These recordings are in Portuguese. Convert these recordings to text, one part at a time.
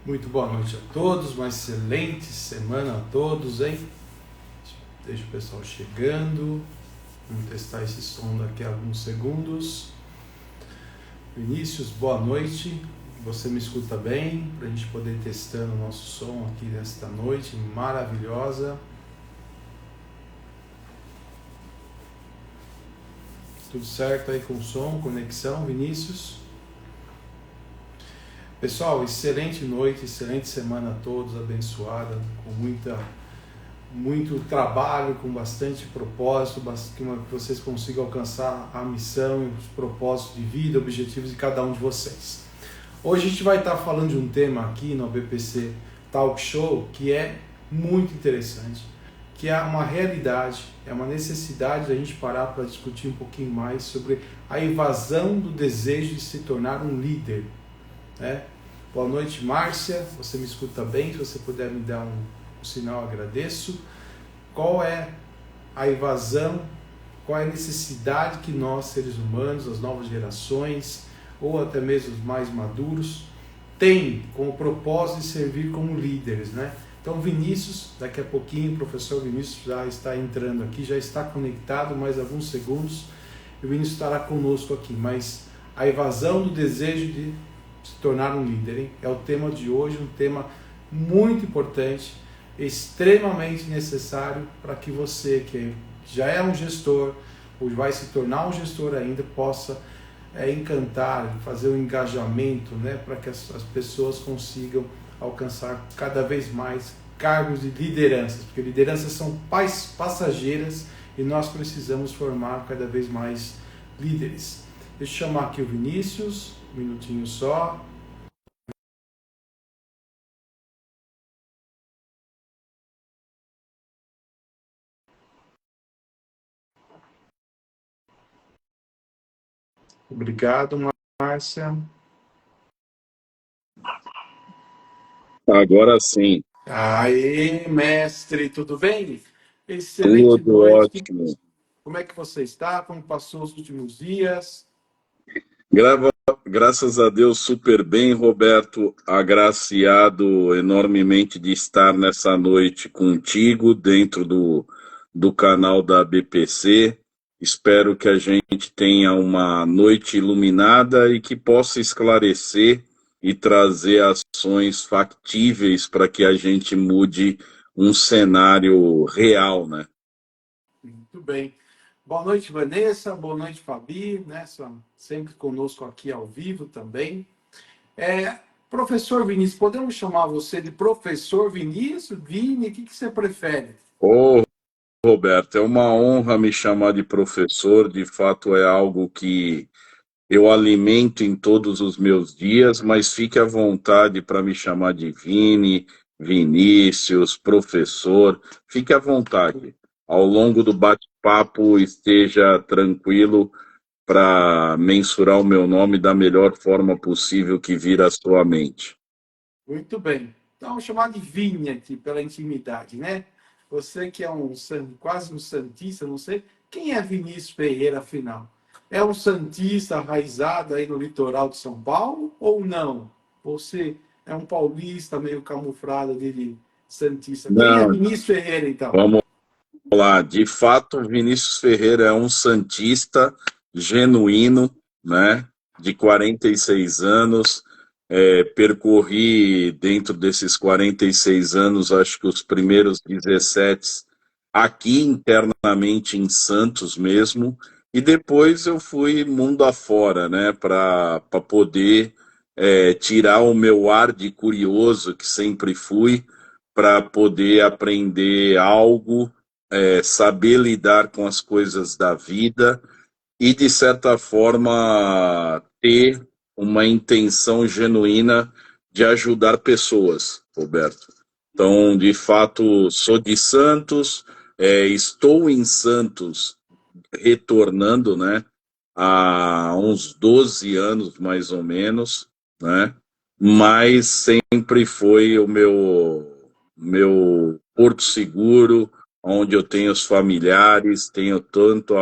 Muito boa noite a todos, uma excelente semana a todos, hein? Deixa o pessoal chegando. Vamos testar esse som daqui a alguns segundos. Vinícius, boa noite. Você me escuta bem? Para a gente poder ir testando o nosso som aqui nesta noite maravilhosa. Tudo certo aí com o som, conexão, Vinícius? Pessoal, excelente noite, excelente semana a todos, abençoada, com muito trabalho, com bastante propósito, que vocês consigam alcançar a missão e os propósitos de vida, objetivos de cada um de vocês. Hoje a gente vai estar falando de um tema aqui no BPC Talk Show que é muito interessante, que é uma realidade, é uma necessidade da gente parar para discutir um pouquinho mais sobre a evasão do desejo de se tornar um líder. Boa noite, Márcia, você me escuta bem? Se você puder me dar um sinal, agradeço. Qual é a evasão, qual é a necessidade que nós, seres humanos, as novas gerações, ou até mesmo os mais maduros, têm com o propósito de servir como líderes, né? Então, Vinícius, daqui a pouquinho, o professor Vinícius já está entrando aqui, já está conectado, mais alguns segundos, e o Vinícius estará conosco aqui, mas a evasão do desejo de se tornar um líder, hein? É o tema de hoje, um tema muito importante, extremamente necessário para que você, que já é um gestor, ou vai se tornar um gestor ainda, possa encantar, fazer um engajamento, né, para que as pessoas consigam alcançar cada vez mais cargos de lideranças, porque lideranças são passageiras e nós precisamos formar cada vez mais líderes. Deixa eu chamar aqui o Vinícius, um minutinho só. Obrigado, Márcia. Agora sim. Aê, mestre, tudo bem? Excelente Tudo noite. ótimo. Como é que você está? Como passou os últimos dias? Graças a Deus, super bem, Roberto. Agraciado enormemente de estar nessa noite contigo, dentro do canal da BPC. Espero que a gente tenha uma noite iluminada e que possa esclarecer e trazer ações factíveis para que a gente mude um cenário real, né? Muito bem. Boa noite, Vanessa. Boa noite, Fabi, né? Sempre conosco aqui ao vivo também. Professor Vinícius, podemos chamar você de professor Vinícius? Vini, o que você prefere? Ô, Roberto, é uma honra me chamar de professor, de fato é algo que eu alimento em todos os meus dias, mas fique à vontade para me chamar de Vini, Vinícius, professor, fique à vontade. Ao longo do bate-papo, esteja tranquilo para mensurar o meu nome da melhor forma possível que vir à sua mente. Muito bem. Então, vamos chamar de Vini aqui, pela intimidade, né? Você que é quase um santista, não sei. Quem é Vinícius Ferreira, afinal? É um santista arraizado aí no litoral de São Paulo ou não? Você é um paulista meio camuflado ali de santista. Quem é Não, Vinícius Ferreira, então? vamos lá. De fato, Vinícius Ferreira é um santista genuíno, né? De 46 anos. Percorri dentro desses 46 anos, acho que os primeiros 17 aqui internamente em Santos mesmo, e depois eu fui mundo afora, né? Para poder tirar o meu ar de curioso que sempre fui, para poder aprender algo, saber lidar com as coisas da vida e, de certa forma, ter uma intenção genuína de ajudar pessoas, Roberto. Então, de fato, sou de Santos, estou em Santos retornando, né, há uns 12 anos, mais ou menos, né, mas sempre foi o meu porto seguro, onde eu tenho os familiares, tenho tanto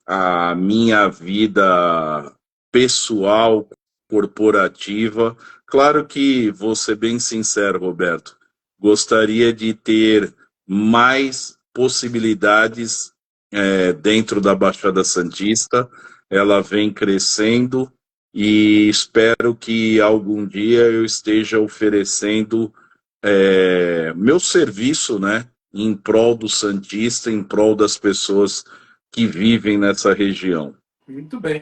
a minha vida pessoal corporativa. Claro que, vou ser bem sincero, Roberto, gostaria de ter mais possibilidades dentro da Baixada Santista. Ela vem crescendo e espero que algum dia eu esteja oferecendo meu serviço, né, em prol do Santista, em prol das pessoas que vivem nessa região. Muito bem.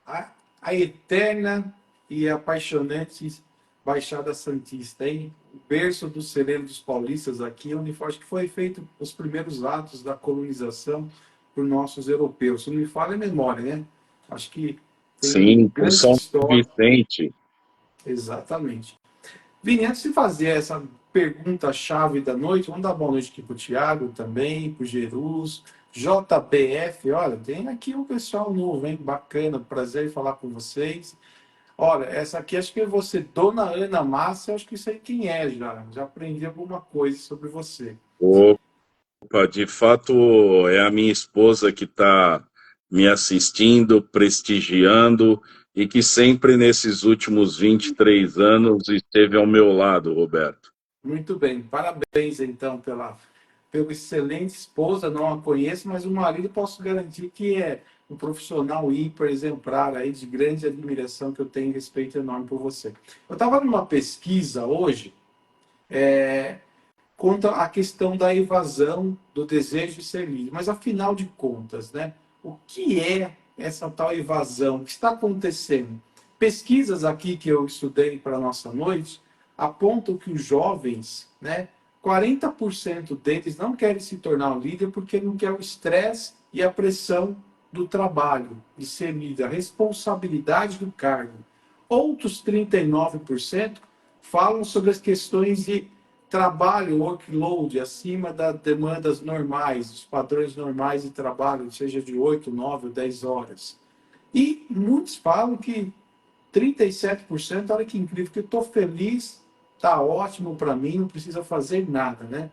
A eterna e apaixonante Baixada Santista, hein? O berço do celeiro dos paulistas aqui, onde acho que foi feito os primeiros atos da colonização por nossos europeus. Se não me falha a memória, né? Acho que tem Sim, por grande São história. Vicente. Exatamente. Vini, antes de fazer essa pergunta-chave da noite, vamos dar boa noite aqui para o Tiago também, para o Gerus, JBF, olha, tem aqui um pessoal novo, hein? Bacana, prazer em falar com vocês. Olha, essa aqui acho que é você, Dona Ana Massa, acho que sei quem é já aprendi alguma coisa sobre você. Opa, de fato é a minha esposa que está me assistindo, prestigiando e que sempre nesses últimos 23 anos esteve ao meu lado, Roberto. Muito bem, parabéns então pela excelente esposa, não a conheço, mas o marido posso garantir que é um profissional ímpar, exemplar, aí, de grande admiração que eu tenho e respeito enorme por você. Eu estava numa pesquisa hoje, contra a questão da evasão do desejo de ser livre, mas afinal de contas, né, o que é essa tal evasão? O que está acontecendo? Pesquisas aqui que eu estudei para a nossa noite apontam que os jovens, né, 40% deles não querem se tornar um líder porque não quer o estresse e a pressão do trabalho, de ser líder, a responsabilidade do cargo. Outros 39% falam sobre as questões de trabalho, workload, acima das demandas normais, dos padrões normais de trabalho, seja de 8, 9 ou 10 horas. E muitos falam que 37%, olha que incrível, que eu estou feliz, está ótimo para mim, não precisa fazer nada, né?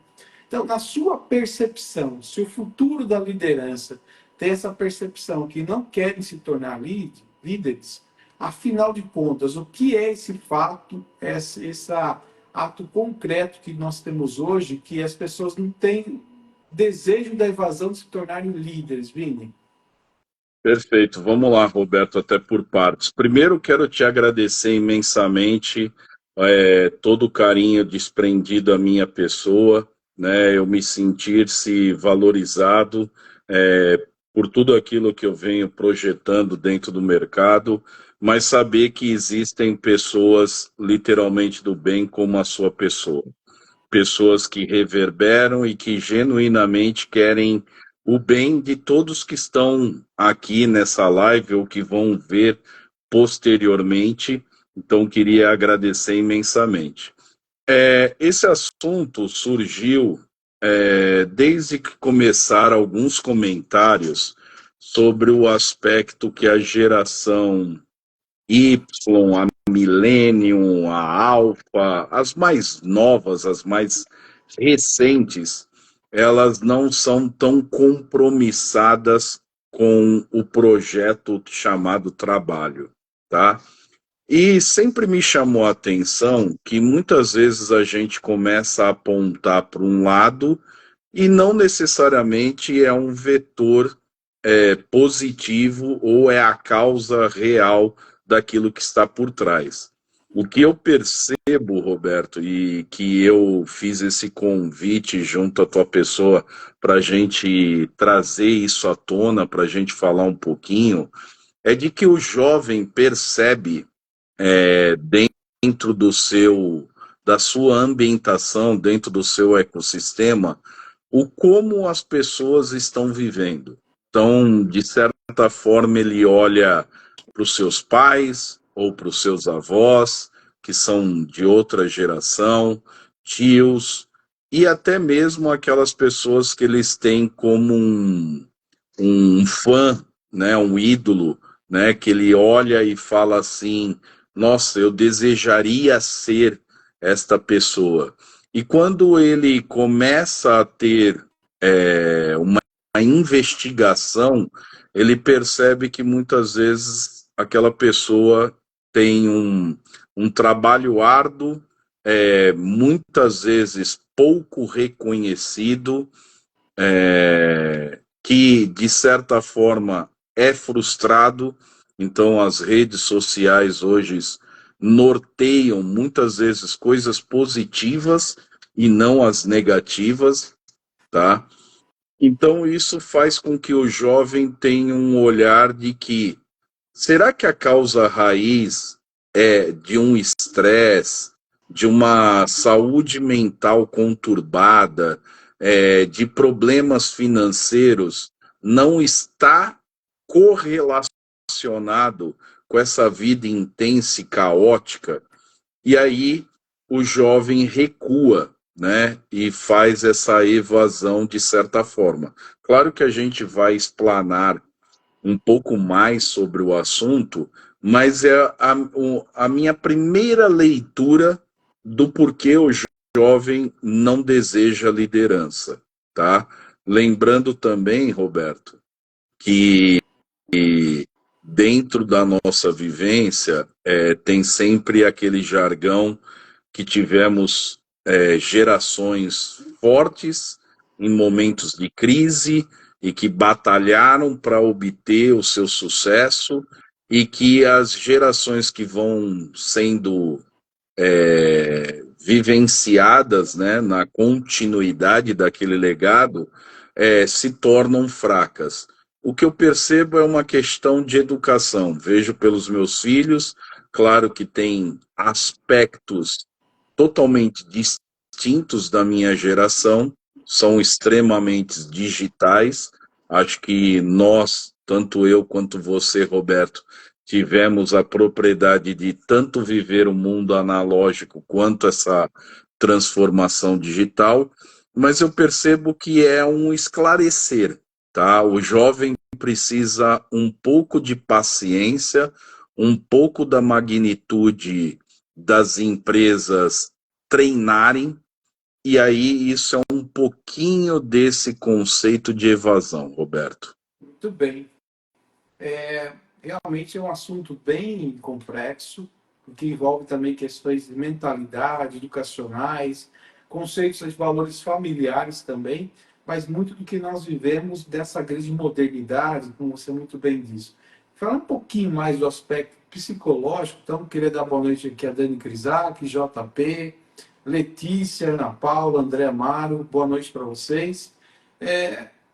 Então, na sua percepção, se o futuro da liderança tem essa percepção que não querem se tornar líderes, afinal de contas, o que é esse fato, esse ato concreto que nós temos hoje, que as pessoas não têm desejo da evasão de se tornarem líderes, Vini? Perfeito, vamos lá, Roberto, até por partes. Primeiro, quero te agradecer imensamente todo o carinho desprendido à minha pessoa, né? Eu me sentir-se valorizado por tudo aquilo que eu venho projetando dentro do mercado, mas saber que existem pessoas literalmente do bem como a sua pessoa. Pessoas que reverberam e que genuinamente querem o bem de todos que estão aqui nessa live ou que vão ver posteriormente. Então, queria agradecer imensamente. Esse assunto surgiu desde que começaram alguns comentários sobre o aspecto que a geração Y, a Millennium, a Alpha, as mais novas, as mais recentes, elas não são tão compromissadas com o projeto chamado trabalho, tá? E sempre me chamou a atenção que muitas vezes a gente começa a apontar para um lado e não necessariamente é um vetor positivo ou é a causa real daquilo que está por trás. O que eu percebo, Roberto, e que eu fiz esse convite junto à tua pessoa para a gente trazer isso à tona, para a gente falar um pouquinho, é de que o jovem percebe dentro da sua ambientação, dentro do seu ecossistema, o como as pessoas estão vivendo. Então, de certa forma, ele olha para os seus pais ou para os seus avós, que são de outra geração, tios, e até mesmo aquelas pessoas que eles têm como um fã, né, um ídolo, né, que ele olha e fala assim: nossa, eu desejaria ser esta pessoa. E quando ele começa a ter uma investigação, ele percebe que muitas vezes aquela pessoa tem um trabalho árduo, muitas vezes pouco reconhecido, que de certa forma é frustrado. Então as redes sociais hoje norteiam muitas vezes coisas positivas e não as negativas, tá? Então isso faz com que o jovem tenha um olhar de que será que a causa raiz é de um estresse, de uma saúde mental conturbada, de problemas financeiros, não está correlacionado com essa vida intensa e caótica? E aí o jovem recua, né, e faz essa evasão de certa forma. Claro que a gente vai explanar um pouco mais sobre o assunto, mas é a minha primeira leitura do porquê o jovem não deseja liderança, tá? Lembrando também, Roberto, que dentro da nossa vivência tem sempre aquele jargão que tivemos gerações fortes em momentos de crise e que batalharam para obter o seu sucesso, e que as gerações que vão sendo vivenciadas, né, na continuidade daquele legado, se tornam fracas. O que eu percebo é uma questão de educação. Vejo pelos meus filhos, claro que tem aspectos totalmente distintos da minha geração, são extremamente digitais. Acho que nós, tanto eu quanto você, Roberto, tivemos a propriedade de tanto viver o mundo analógico quanto essa transformação digital, mas eu percebo que é um esclarecer, tá? O jovem precisa um pouco de paciência, um pouco da magnitude das empresas treinarem, e aí isso é um pouquinho desse conceito de evasão, Roberto. Muito bem. Realmente é um assunto bem complexo, porque envolve também questões de mentalidade, educacionais, conceitos de valores familiares também, mas muito do que nós vivemos dessa grande modernidade, como você muito bem disse. Falar um pouquinho mais do aspecto psicológico, então queria dar boa noite aqui a Dani Crisac, JP, Letícia, Ana Paula, André Amaro, boa noite para vocês.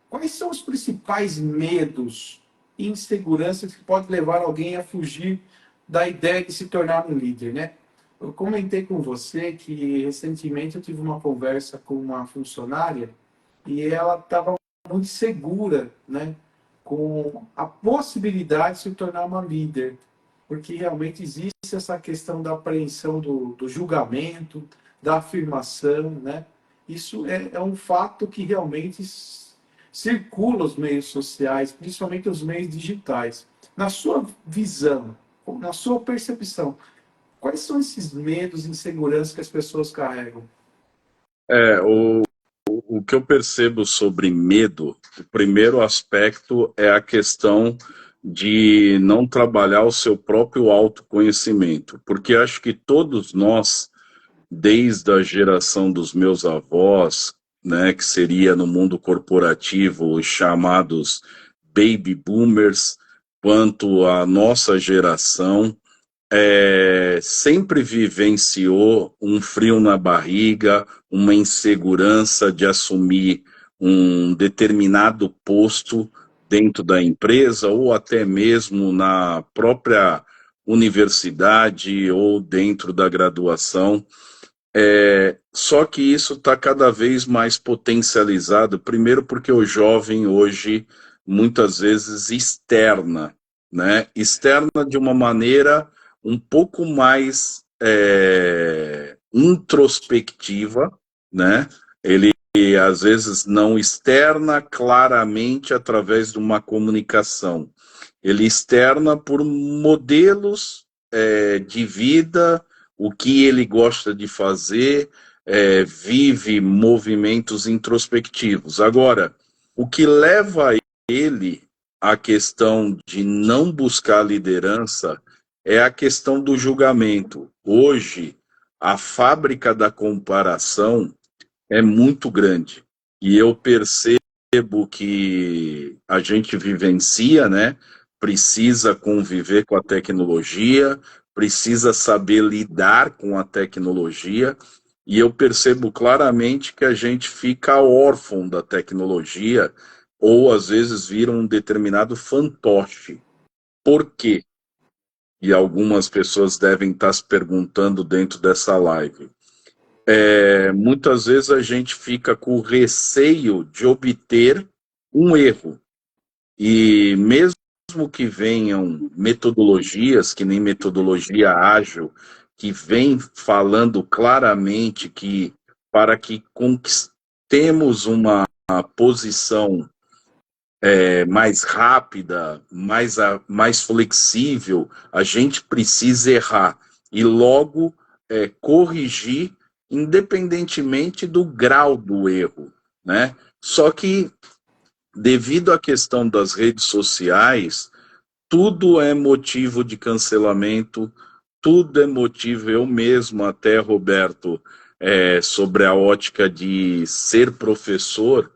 Quais são os principais medos e inseguranças que podem levar alguém a fugir da ideia de se tornar um líder, né? Eu comentei com você que recentemente eu tive uma conversa com uma funcionária e ela estava muito segura, né, com a possibilidade de se tornar uma líder, porque realmente existe essa questão da apreensão do julgamento, da afirmação, né? Isso é um fato que realmente circula os meios sociais, principalmente os meios digitais. Na sua visão, na sua percepção, quais são esses medos e inseguranças que as pessoas carregam? O que eu percebo sobre medo, o primeiro aspecto é a questão de não trabalhar o seu próprio autoconhecimento, porque acho que todos nós, desde a geração dos meus avós, né, que seria no mundo corporativo os chamados baby boomers, quanto a nossa geração, sempre vivenciou um frio na barriga, uma insegurança de assumir um determinado posto dentro da empresa ou até mesmo na própria universidade ou dentro da graduação. Só que isso está cada vez mais potencializado, primeiro porque o jovem hoje muitas vezes externa, né? Externa de uma maneira um pouco mais introspectiva, né? Ele às vezes não externa claramente através de uma comunicação. Ele externa por modelos de vida, o que ele gosta de fazer, vive movimentos introspectivos. Agora, o que leva ele à questão de não buscar liderança é a questão do julgamento. Hoje, a fábrica da comparação é muito grande. E eu percebo que a gente vivencia, né? Precisa conviver com a tecnologia, precisa saber lidar com a tecnologia, e eu percebo claramente que a gente fica órfão da tecnologia, ou às vezes vira um determinado fantoche. Por quê? E algumas pessoas devem estar se perguntando dentro dessa live. Muitas vezes a gente fica com o receio de obter um erro. E mesmo que venham metodologias, que nem metodologia ágil, que vem falando claramente que para que conquistemos uma posição mais rápida, mais flexível, a gente precisa errar e logo corrigir, independentemente do grau do erro, né? Só que, devido à questão das redes sociais, tudo é motivo de cancelamento, tudo é motivo, eu mesmo até, Roberto, sobre a ótica de ser professor,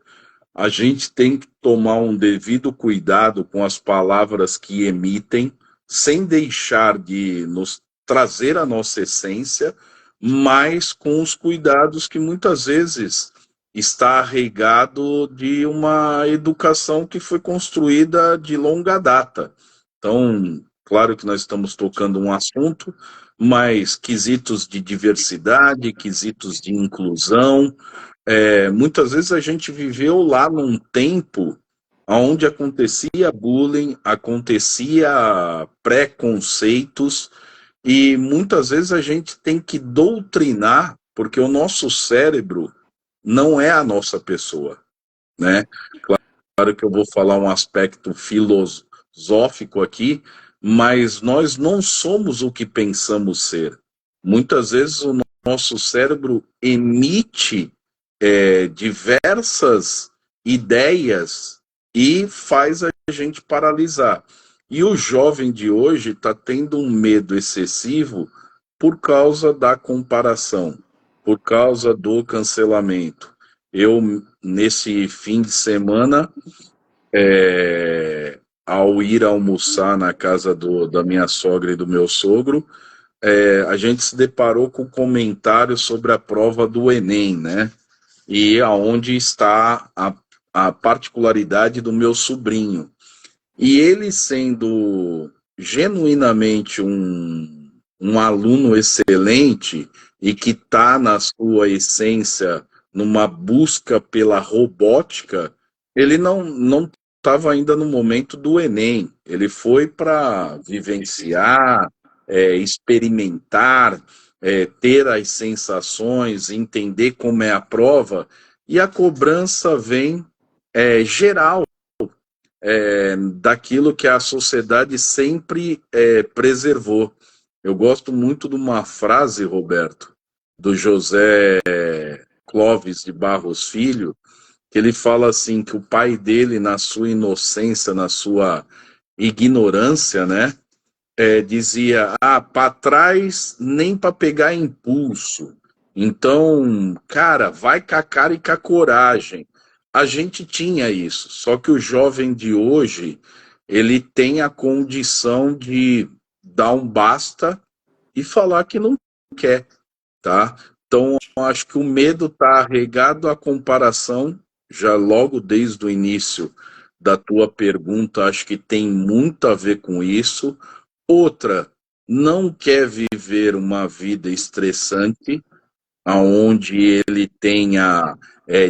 a gente tem que tomar um devido cuidado com as palavras que emitem, sem deixar de nos trazer a nossa essência, mas com os cuidados que muitas vezes está arraigado de uma educação que foi construída de longa data. Então, claro que nós estamos tocando um assunto, mas quesitos de diversidade, quesitos de inclusão, muitas vezes a gente viveu lá num tempo onde acontecia bullying, acontecia preconceitos, e muitas vezes a gente tem que doutrinar, porque o nosso cérebro não é a nossa pessoa, né? Claro que eu vou falar um aspecto filosófico aqui, mas nós não somos o que pensamos ser. Muitas vezes o nosso cérebro emite diversas ideias e faz a gente paralisar. E o jovem de hoje está tendo um medo excessivo por causa da comparação, por causa do cancelamento. Eu, nesse fim de semana, ao ir almoçar na casa da minha sogra e do meu sogro, a gente se deparou com comentários sobre a prova do Enem, né? E aonde está a particularidade do meu sobrinho. E ele sendo genuinamente um aluno excelente e que está na sua essência numa busca pela robótica, ele não estava ainda no momento do Enem. Ele foi para vivenciar, experimentar, ter as sensações, entender como é a prova, e a cobrança vem geral, daquilo que a sociedade sempre preservou. Eu gosto muito de uma frase, Roberto, do José Clóvis de Barros Filho, que ele fala assim, que o pai dele, na sua inocência, na sua ignorância, né, dizia, para trás nem para pegar impulso. Então, cara, vai com a cara e com a coragem. A gente tinha isso, só que o jovem de hoje, ele tem a condição de dar um basta e falar que não quer, tá? Então, eu acho que o medo está arraigado à comparação, já logo desde o início da tua pergunta, acho que tem muito a ver com isso. Outra, não quer viver uma vida estressante, onde ele tenha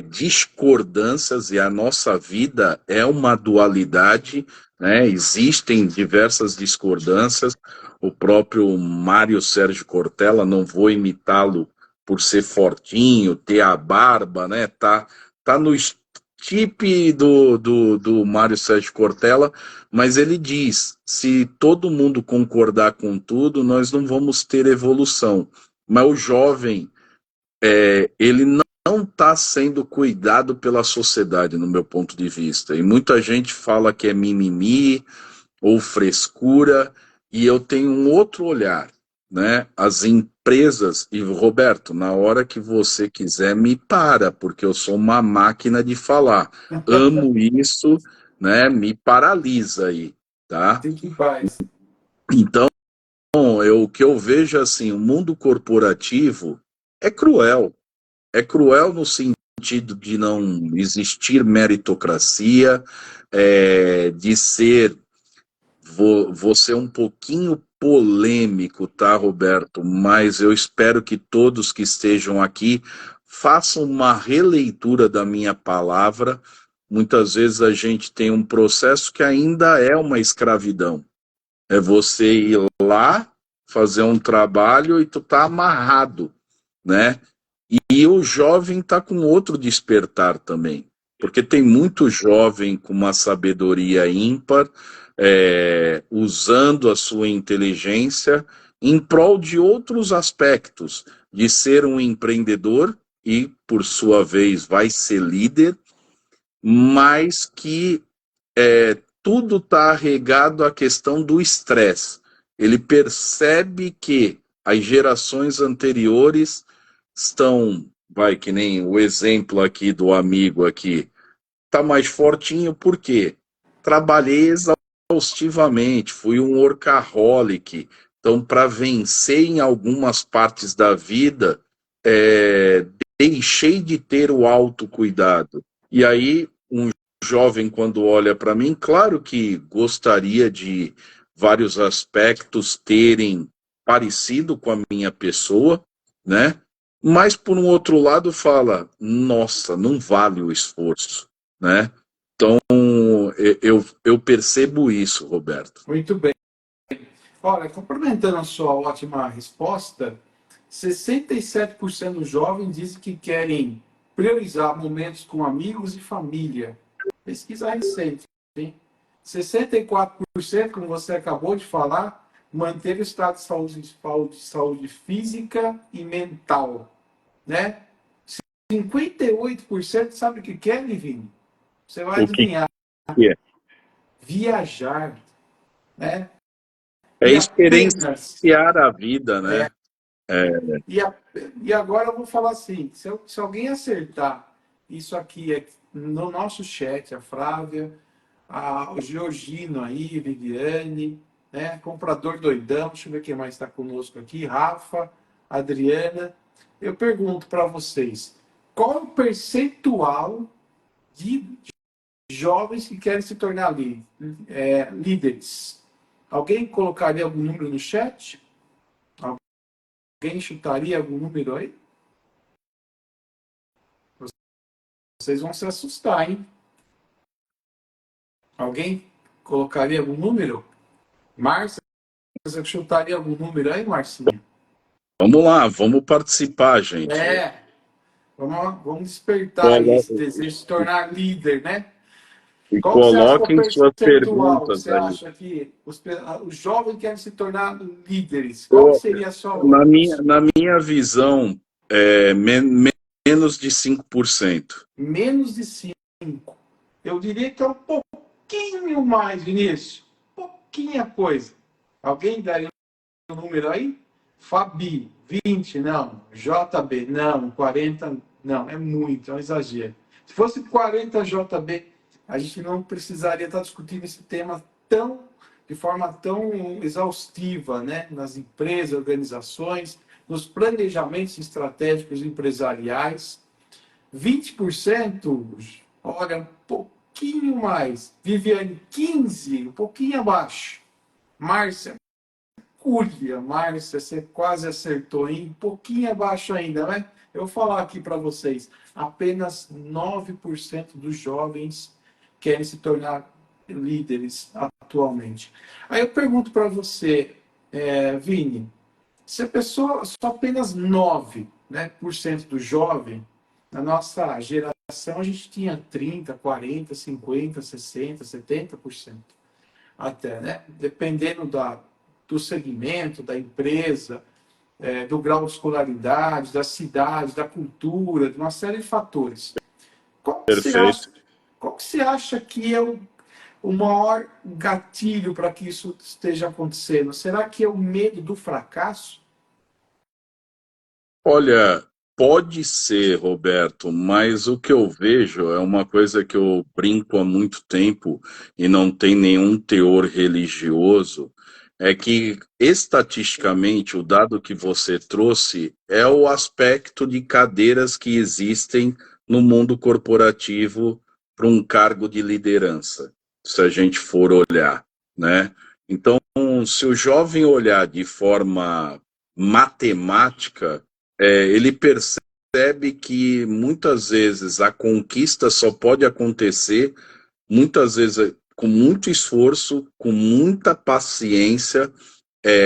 discordâncias, e a nossa vida é uma dualidade, né? Existem diversas discordâncias. O próprio Mário Sérgio Cortella, não vou imitá-lo por ser fortinho, ter a barba, né? Tá no estipe do Mário Sérgio Cortella, mas ele diz, se todo mundo concordar com tudo, nós não vamos ter evolução. Mas o jovem, ele não está sendo cuidado pela sociedade, no meu ponto de vista. E muita gente fala que é mimimi ou frescura, e eu tenho um outro olhar, né? As empresas, e Roberto, na hora que você quiser, me para, porque eu sou uma máquina de falar. Amo isso, né? Me paralisa aí, tá? Fique em paz. Então, o que eu vejo assim, o mundo corporativo é cruel. É cruel no sentido de não existir meritocracia, de ser você um pouquinho polêmico, tá, Roberto? Mas eu espero que todos que estejam aqui façam uma releitura da minha palavra. Muitas vezes a gente tem um processo que ainda é uma escravidão. É você ir lá, fazer um trabalho e tu tá amarrado, né? E o jovem tá com outro despertar também, porque tem muito jovem com uma sabedoria ímpar, usando a sua inteligência em prol de outros aspectos, de ser um empreendedor e, por sua vez, vai ser líder, mas que tudo está regado à questão do estresse. Ele percebe que as gerações anteriores estão, vai, que nem o exemplo aqui do amigo aqui, tá mais fortinho, por quê? Trabalhei exaustivamente, fui um workaholic. Então, para vencer em algumas partes da vida, deixei de ter o autocuidado. E aí, um jovem, quando olha para mim, claro que gostaria de vários aspectos terem parecido com a minha pessoa, né? Mas, por um outro lado, fala, nossa, não vale o esforço, né? Então, eu percebo isso, Roberto. Muito bem. Olha, complementando a sua ótima resposta, 67% dos jovens dizem que querem priorizar momentos com amigos e família. Pesquisa recente, hein? 64%, como você acabou de falar, manter o estado de saúde física e mental, né? 58% sabe o que quer, Livini? Você vai O que adivinhar. é? Viajar, né? É E apenas experienciar a vida, né? E, a, e agora eu vou falar assim: se alguém acertar isso aqui no nosso chat, a Flávia, o Georgino aí, Viviane, né, Comprador Doidão, deixa eu ver quem mais está conosco aqui, Rafa, Adriana. Eu pergunto para vocês: qual é o percentual de jovens que querem se tornar líderes? Alguém colocaria algum número no chat? Alguém chutaria algum número aí? Vocês vão se assustar, hein? Alguém colocaria algum número? Márcia, você chutaria algum número aí, Marcinha? Vamos lá, vamos participar, gente. Vamos despertar aí esse Colo- desejo de se tornar líder, né? E Qual que você acha que é o coloquem suas percentual que perguntas você aí. acha que os jovens querem se tornar líderes? Qual que seria a sua... Na minha visão, menos de 5%. Menos de 5? Eu diria que é um pouquinho mais, Vinícius. Pouquinha coisa. Alguém daria um número aí? Fabi, 20, não. JB, não. 40, não. É muito, é um exagero. Se fosse 40 JB, a gente não precisaria estar discutindo esse tema de forma tão exaustiva, né? Nas empresas, organizações, nos planejamentos estratégicos empresariais. 20%, olha, um pouquinho mais. Viviane, 15, um pouquinho abaixo. Márcia, Márcia, você quase acertou, hein? Um pouquinho abaixo ainda, né? Eu vou falar aqui para vocês. Apenas 9% dos jovens querem se tornar líderes atualmente. Aí eu pergunto para você, Vini, se a pessoa, só apenas 9%, né, por cento do jovem, na nossa geração a gente tinha 30, 40, 50, 60, 70% até, né? Dependendo do segmento, da empresa, do grau de escolaridade, da cidade, da cultura, de uma série de fatores. Qual que você Perfeito. acha, qual que você acha que é o maior gatilho para que isso esteja acontecendo? Será que é o medo do fracasso? Olha, pode ser, Roberto, mas o que eu vejo é uma coisa que eu brinco há muito tempo e não tem nenhum teor religioso, é que estatisticamente o dado que você trouxe é o aspecto de cadeiras que existem no mundo corporativo para um cargo de liderança, se a gente for olhar, né? Então, se o jovem olhar de forma matemática, ele percebe que muitas vezes a conquista só pode acontecer, muitas vezes com muito esforço, com muita paciência,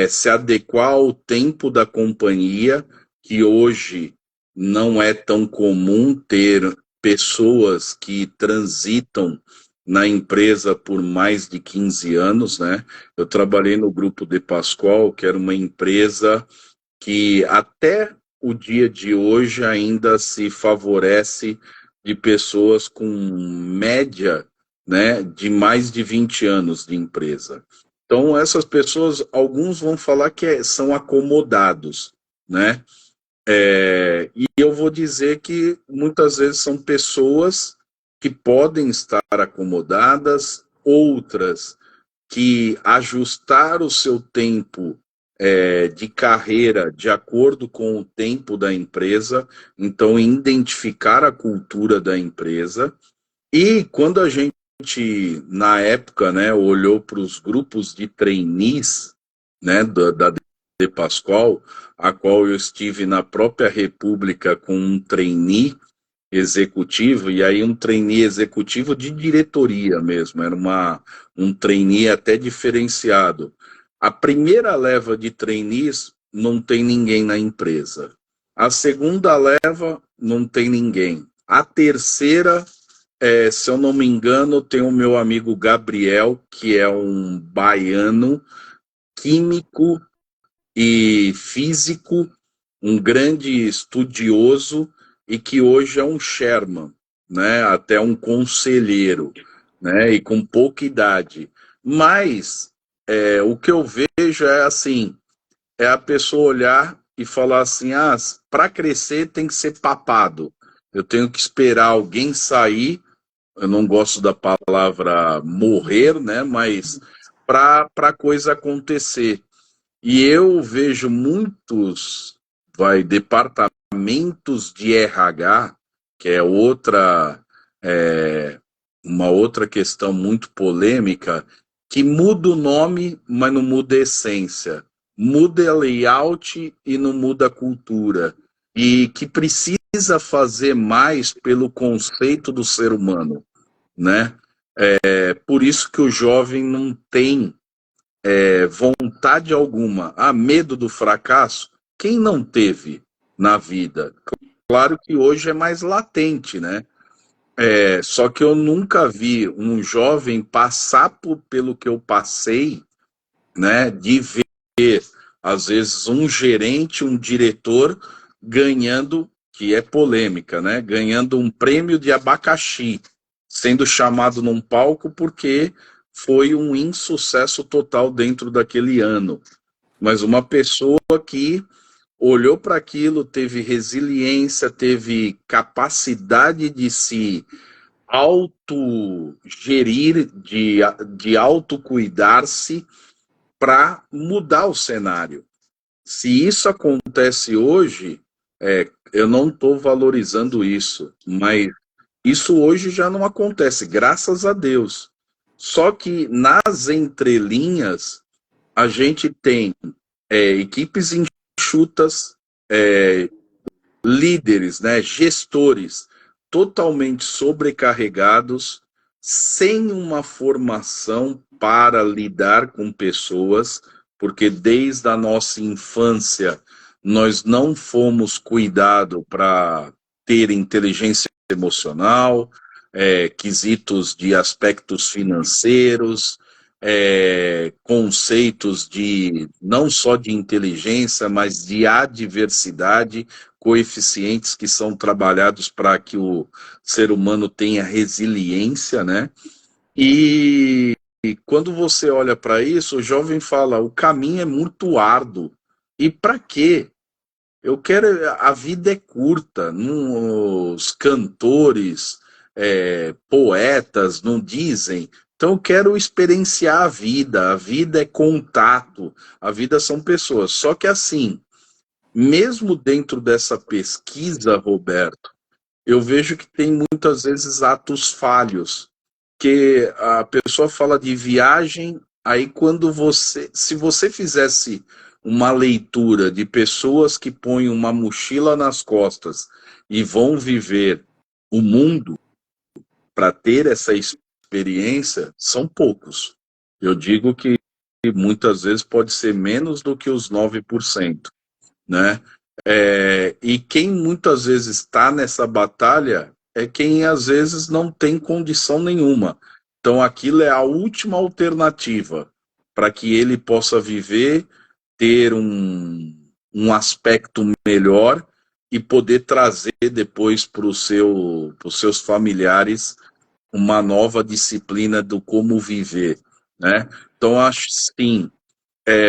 se adequar ao tempo da companhia, que hoje não é tão comum ter pessoas que transitam na empresa por mais de 15 anos, né? Eu trabalhei no Grupo De Pascoal, que era uma empresa que até o dia de hoje ainda se favorece de pessoas com média, né, de mais de 20 anos de empresa. Então, essas pessoas, alguns vão falar que são acomodados, né? E eu vou dizer que muitas vezes são pessoas que podem estar acomodadas, outras que ajustar o seu tempo de carreira de acordo com o tempo da empresa, então identificar a cultura da empresa. E quando a gente, na época, né, olhou para os grupos de trainees, né, da De Pascoal, a qual eu estive na própria República com um trainee executivo, e aí um trainee executivo de diretoria mesmo, era um trainee até diferenciado. A primeira leva de trainees não tem ninguém na empresa. A segunda leva não tem ninguém. A terceira, se eu não me engano, tem o meu amigo Gabriel, que é um baiano, químico e físico, um grande estudioso e que hoje é um Sherman, né? Até um conselheiro, né? E com pouca idade. Mas o que eu vejo é assim, é a pessoa olhar e falar assim, para crescer tem que ser papado. Eu tenho que esperar alguém sair, eu não gosto da palavra morrer, né? Mas para a coisa acontecer. E eu vejo muitos, departamentos de RH, que é uma outra questão muito polêmica, que muda o nome, mas não muda a essência. Muda layout e não muda a cultura. E que precisa fazer mais pelo conceito do ser humano, né? Por isso que o jovem não tem vontade alguma, medo do fracasso, quem não teve na vida? Claro que hoje é mais latente, né? Só que eu nunca vi um jovem passar pelo que eu passei, né? De ver, às vezes, um gerente, um diretor ganhando, que é polêmica, né? Ganhando um prêmio de abacaxi, sendo chamado num palco porque foi um insucesso total dentro daquele ano. Mas uma pessoa que olhou para aquilo, teve resiliência, teve capacidade de se autogerir, de autocuidar-se para mudar o cenário. Se isso acontece hoje, eu não estou valorizando isso, mas isso hoje já não acontece, graças a Deus. Só que nas entrelinhas, a gente tem equipes enxutas, líderes, né, gestores totalmente sobrecarregados, sem uma formação para lidar com pessoas, porque desde a nossa infância nós não fomos cuidados para ter inteligência emocional, quesitos de aspectos financeiros, conceitos de não só de inteligência, mas de adversidade, coeficientes que são trabalhados para que o ser humano tenha resiliência, né? E quando você olha para isso, o jovem fala: o caminho é muito árduo. E para quê? Eu quero. A vida é curta. Os cantores, poetas não dizem. Então eu quero experienciar a vida. A vida é contato. A vida são pessoas. Só que assim, mesmo dentro dessa pesquisa, Roberto, eu vejo que tem muitas vezes atos falhos, que a pessoa fala de viagem, aí quando se você fizesse uma leitura de pessoas que põem uma mochila nas costas e vão viver o mundo para ter essa experiência, são poucos. Eu digo que muitas vezes pode ser menos do que os 9%, né? E quem muitas vezes está nessa batalha é quem às vezes não tem condição nenhuma. Então aquilo é a última alternativa para que ele possa viver, ter um aspecto melhor e poder trazer depois para os seus familiares uma nova disciplina do como viver, né? Então acho sim,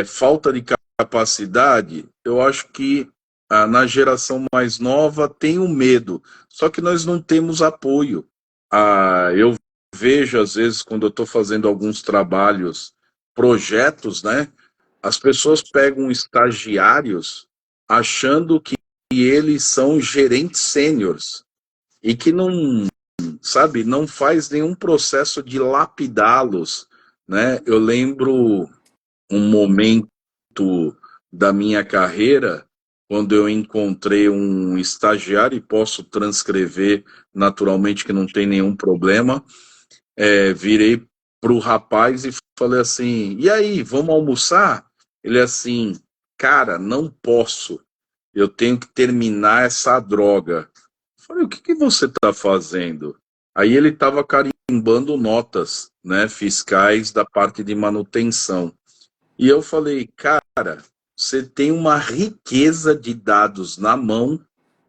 falta de capacidade, eu acho que na geração mais nova tem o medo, só que nós não temos apoio. Eu vejo, às vezes, quando eu estou fazendo alguns trabalhos, projetos, né? As pessoas pegam estagiários achando que eles são gerentes sêniores e que não, sabe, não faz nenhum processo de lapidá-los, né? Eu lembro um momento da minha carreira, quando eu encontrei um estagiário, e posso transcrever naturalmente que não tem nenhum problema, virei para o rapaz e falei assim: e aí, vamos almoçar? Ele assim: cara, não posso, eu tenho que terminar essa droga. Falei: o que que você está fazendo? Aí ele estava carimbando notas, né, fiscais da parte de manutenção. E eu falei: cara, você tem uma riqueza de dados na mão,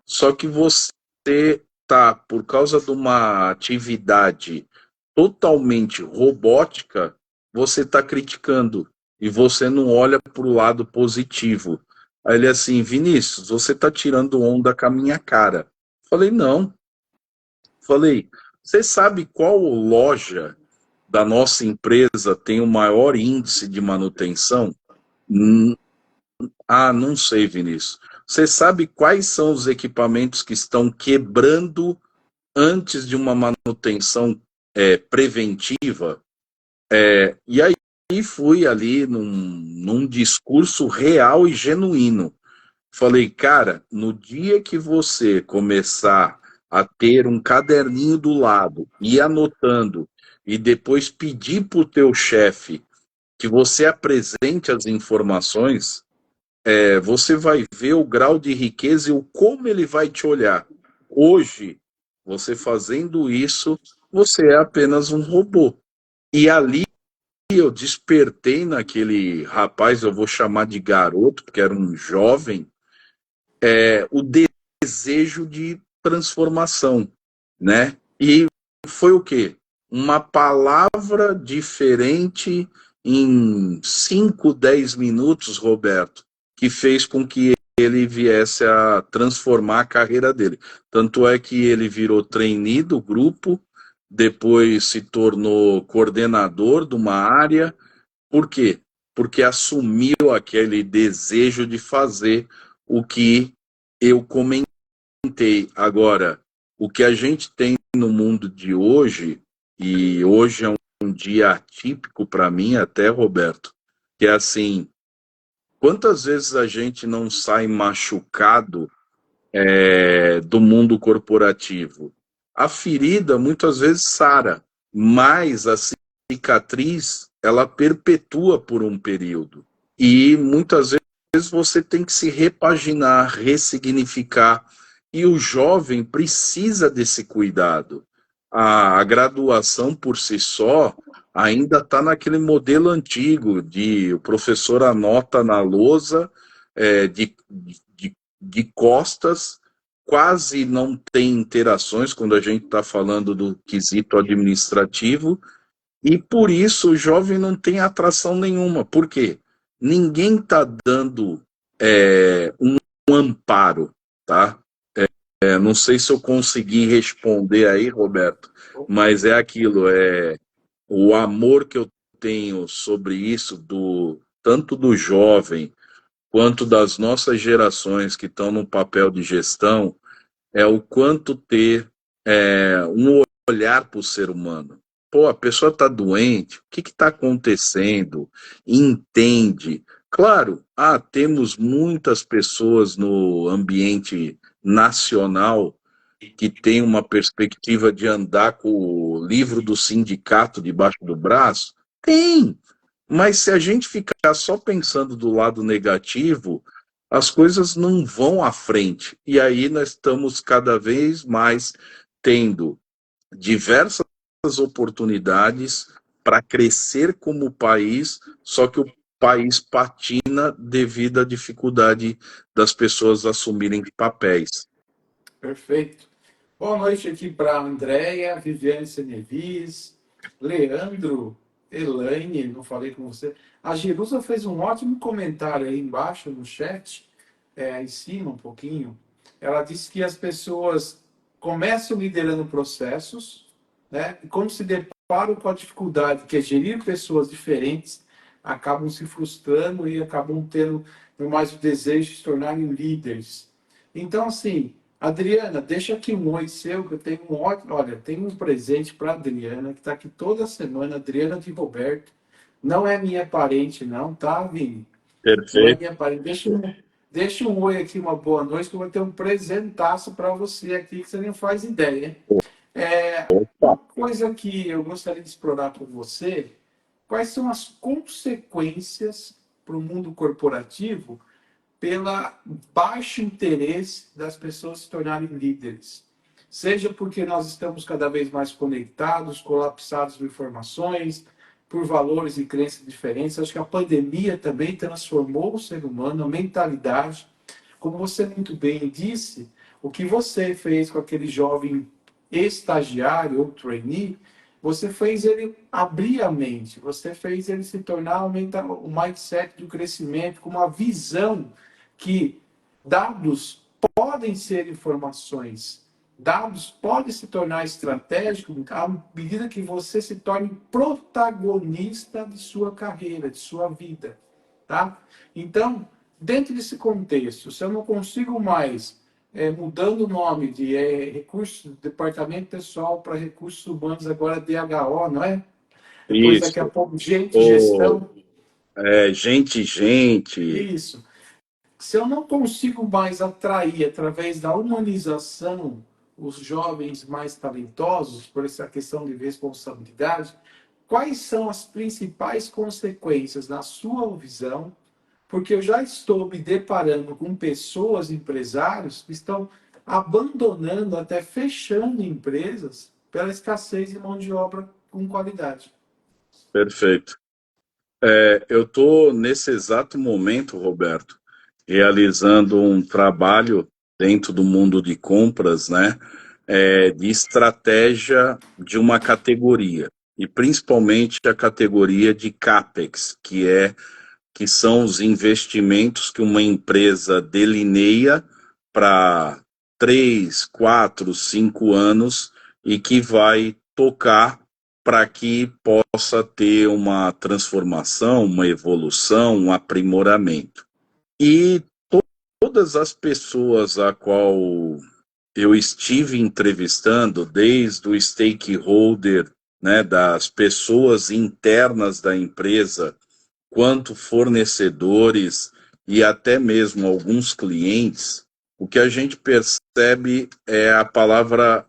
só que você tá, por causa de uma atividade totalmente robótica, você está criticando e você não olha para o lado positivo. Aí ele assim: Vinícius, você está tirando onda com a minha cara. Falei: não. Falei: você sabe qual loja da nossa empresa tem o maior índice de manutenção? Não sei, Vinícius. Você sabe quais são os equipamentos que estão quebrando antes de uma manutenção preventiva? E aí fui ali num discurso real e genuíno. Falei: cara, no dia que você começar a ter um caderninho do lado, e ir anotando, e depois pedir para o teu chefe que você apresente as informações, você vai ver o grau de riqueza e o como ele vai te olhar. Hoje, você fazendo isso, você é apenas um robô. E ali eu despertei naquele rapaz, eu vou chamar de garoto, porque era um jovem, o desejo de transformação, né? E foi o quê? Uma palavra diferente em 5, 10 minutos, Roberto, que fez com que ele viesse a transformar a carreira dele. Tanto é que ele virou trainee do grupo, depois se tornou coordenador de uma área. Por quê? Porque assumiu aquele desejo de fazer o que eu comentei. Agora, o que a gente tem no mundo de hoje, e hoje é um dia atípico para mim até, Roberto, que é assim: quantas vezes a gente não sai machucado do mundo corporativo? A ferida muitas vezes sara, mas a cicatriz ela perpetua por um período. E muitas vezes você tem que se repaginar, ressignificar. E o jovem precisa desse cuidado. A graduação por si só ainda está naquele modelo antigo de o professor anota na lousa, de costas, quase não tem interações quando a gente está falando do quesito administrativo, E por isso o jovem não tem atração nenhuma. Por quê? Ninguém está dando um amparo, tá? Não sei se eu consegui responder aí, Roberto, mas é aquilo, o amor que eu tenho sobre isso, tanto do jovem quanto das nossas gerações que estão no papel de gestão, é o quanto ter um olhar para o ser humano. Pô, a pessoa está doente, o que está acontecendo? Entende. Claro, temos muitas pessoas no ambiente nacional que têm uma perspectiva de andar com o livro do sindicato debaixo do braço. Tem, mas se a gente ficar só pensando do lado negativo, as coisas não vão à frente. E aí nós estamos cada vez mais tendo diversas oportunidades para crescer como país, só que o país patina devido à dificuldade das pessoas assumirem papéis. Perfeito. Boa noite aqui para a Andréia, Viviane Senevis, Leandro, Elaine, não falei com você. A Jerusa fez um ótimo comentário aí embaixo no chat, em cima um pouquinho. Ela disse que as pessoas começam liderando processos, né? E quando se deparam com a dificuldade que é gerir pessoas diferentes, acabam se frustrando e acabam tendo mais o desejo de se tornarem líderes. Então, assim, Adriana, deixa aqui um oi seu, que eu tenho um ótimo. Olha, tem um presente para Adriana, que está aqui toda semana, Adriana de Roberto. Não é minha parente, não, tá, Vini? Não é Perfeito. minha parente. Deixa um oi aqui, uma boa noite, que eu vou ter um presentaço para você aqui, que você nem faz ideia, hein? Uma coisa que eu gostaria de explorar com você, quais são as consequências para o mundo corporativo pela baixo interesse das pessoas se tornarem líderes. Seja porque nós estamos cada vez mais conectados, colapsados de informações, por valores e crenças diferentes. Acho que a pandemia também transformou o ser humano, a mentalidade. Como você muito bem disse, o que você fez com aquele jovem estagiário ou trainee, você fez ele abrir a mente, você fez ele se tornar o mindset do crescimento, com uma visão que dados podem ser informações, dados podem se tornar estratégicos à medida que você se torne protagonista de sua carreira, de sua vida, tá? Então, dentro desse contexto, se eu não consigo mais mudando o nome de recursos, departamento pessoal para recursos humanos, agora DHO, não é? Depois, daqui a Isso. pouco, gestão. Gente. Isso. Se eu não consigo mais atrair, através da humanização, os jovens mais talentosos, por essa questão de responsabilidade, quais são as principais consequências, na sua visão? Porque eu já estou me deparando com pessoas, empresários, que estão abandonando, até fechando empresas pela escassez de mão de obra com qualidade. Perfeito. Eu estou nesse exato momento, Roberto, realizando um trabalho dentro do mundo de compras, né, de estratégia de uma categoria, e principalmente a categoria de CAPEX, que são os investimentos que uma empresa delineia para 3, 4, 5 anos e que vai tocar para que possa ter uma transformação, uma evolução, um aprimoramento. E todas as pessoas a qual eu estive entrevistando, desde o stakeholder, né, das pessoas internas da empresa, quanto fornecedores e até mesmo alguns clientes, o que a gente percebe é a palavra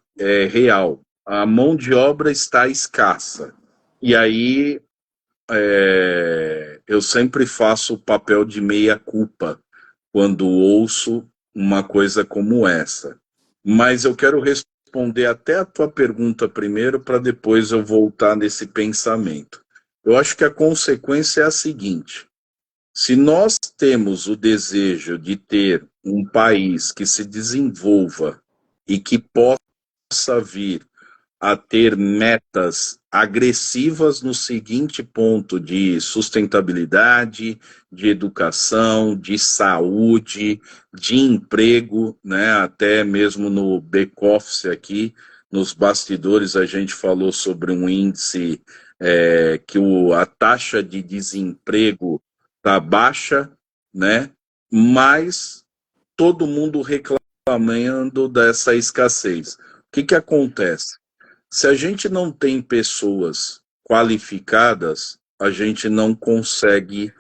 real. A mão de obra está escassa. E aí eu sempre faço o papel de meia-culpa quando ouço uma coisa como essa. Mas eu quero responder até a tua pergunta primeiro, para depois eu voltar nesse pensamento. Eu acho que a consequência é a seguinte: se nós temos o desejo de ter um país que se desenvolva e que possa vir a ter metas agressivas no seguinte ponto de sustentabilidade, de educação, de saúde, de emprego, né? Até mesmo no back-office aqui, nos bastidores, a gente falou sobre um índice que a taxa de desemprego está baixa, né? Mas todo mundo reclamando dessa escassez. O que acontece? Se a gente não tem pessoas qualificadas, a gente não consegue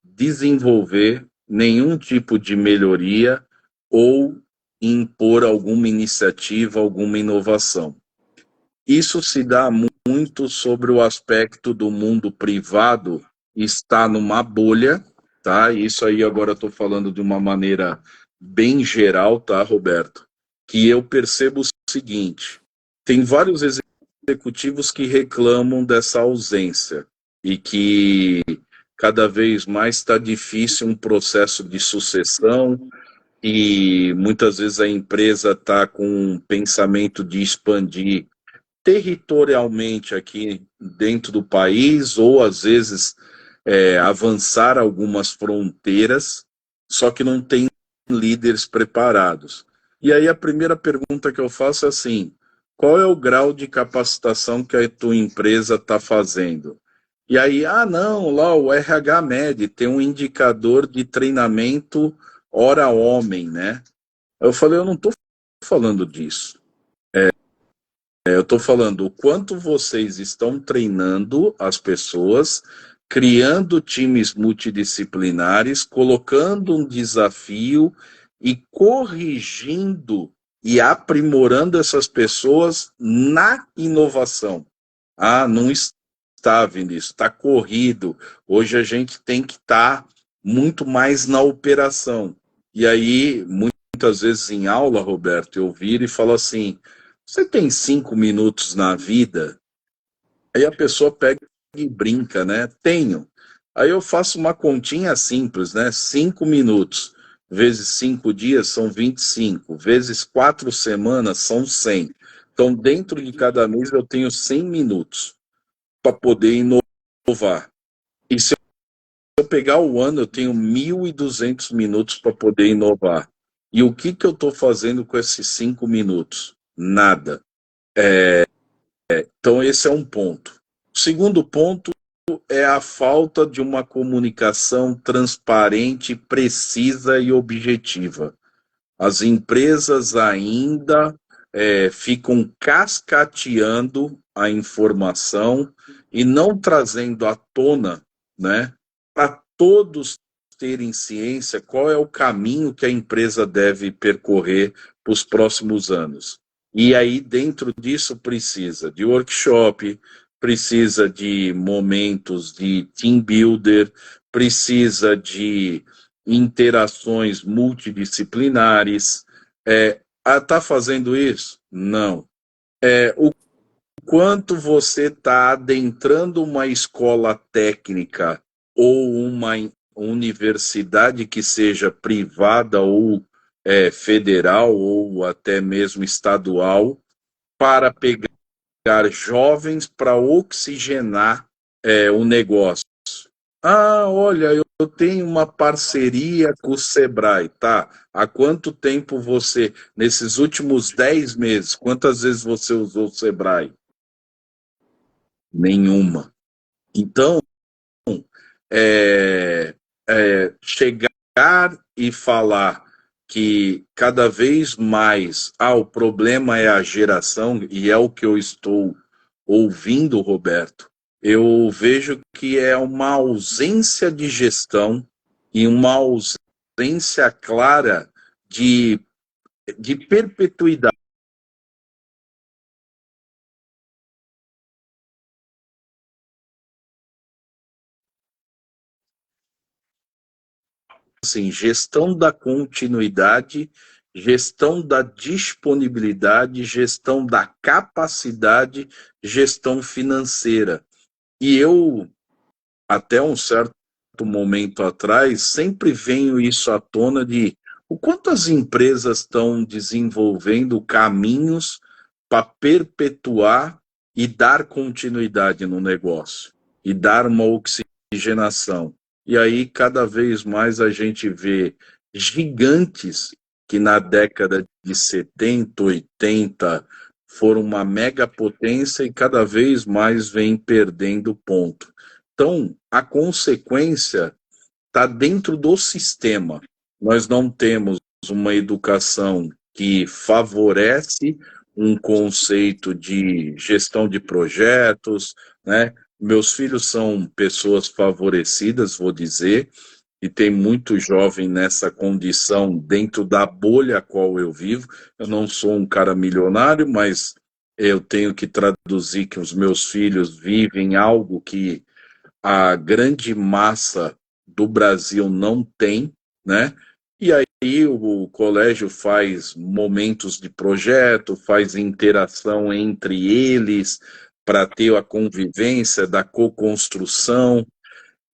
desenvolver nenhum tipo de melhoria ou impor alguma iniciativa, alguma inovação. Isso se dá muito sobre o aspecto do mundo privado estar numa bolha, tá? Isso aí agora eu estou falando de uma maneira bem geral, tá, Roberto? Que eu percebo o seguinte: tem vários executivos que reclamam dessa ausência e que cada vez mais está difícil um processo de sucessão e muitas vezes a empresa está com um pensamento de expandir territorialmente aqui dentro do país ou às vezes avançar algumas fronteiras, só que não tem líderes preparados. E aí a primeira pergunta que eu faço é assim: qual é o grau de capacitação que a tua empresa está fazendo? E aí, não, lá o RH mede, tem um indicador de treinamento hora homem, né? Eu falei, eu não estou falando disso. Eu estou falando o quanto vocês estão treinando as pessoas, criando times multidisciplinares, colocando um desafio e corrigindo e aprimorando essas pessoas na inovação. Não está, Vinícius, está corrido. Hoje a gente tem que estar muito mais na operação. E aí, muitas vezes em aula, Roberto, eu viro e falo assim: você tem 5 minutos na vida? Aí a pessoa pega e brinca, né? Tenho. Aí eu faço uma continha simples, né? 5 minutos vezes 5 dias são 25, vezes 4 semanas são 100. Então, dentro de cada mês eu tenho 100 minutos para poder inovar. E se eu pegar o ano, eu tenho 1.200 minutos para poder inovar. E o que eu estou fazendo com esses 5 minutos? Nada. Então, esse é um ponto. O segundo ponto é a falta de uma comunicação transparente, precisa e objetiva. As empresas ainda ficam cascateando a informação e não trazendo à tona, né, para todos terem ciência qual é o caminho que a empresa deve percorrer para os próximos anos. E aí, dentro disso, precisa de workshop, precisa de momentos de team builder, precisa de interações multidisciplinares. Está fazendo isso? Não. O quanto você está adentrando uma escola técnica ou uma universidade que seja privada ou federal ou até mesmo estadual para pegar jovens para oxigenar o negócio. Olha, eu tenho uma parceria com o Sebrae, tá? Há quanto tempo você, nesses últimos 10 meses, quantas vezes você usou o Sebrae? Nenhuma. Então, chegar e falar que cada vez mais o problema é a geração, e é o que eu estou ouvindo, Roberto, eu vejo que é uma ausência de gestão e uma ausência clara de perpetuidade. Assim, gestão da continuidade, gestão da disponibilidade, gestão da capacidade, gestão financeira. E eu, até um certo momento atrás, sempre venho isso à tona de o quanto as empresas estão desenvolvendo caminhos para perpetuar e dar continuidade no negócio, e dar uma oxigenação. E aí, cada vez mais a gente vê gigantes que na década de 70, 80 foram uma mega potência e cada vez mais vem perdendo ponto. Então, a consequência está dentro do sistema. Nós não temos uma educação que favorece um conceito de gestão de projetos, né? Meus filhos são pessoas favorecidas, vou dizer, e tem muito jovem nessa condição dentro da bolha a qual eu vivo. Eu não sou um cara milionário, mas eu tenho que traduzir que os meus filhos vivem algo que a grande massa do Brasil não tem, né? E aí o colégio faz momentos de projeto, faz interação entre eles para ter a convivência da co-construção,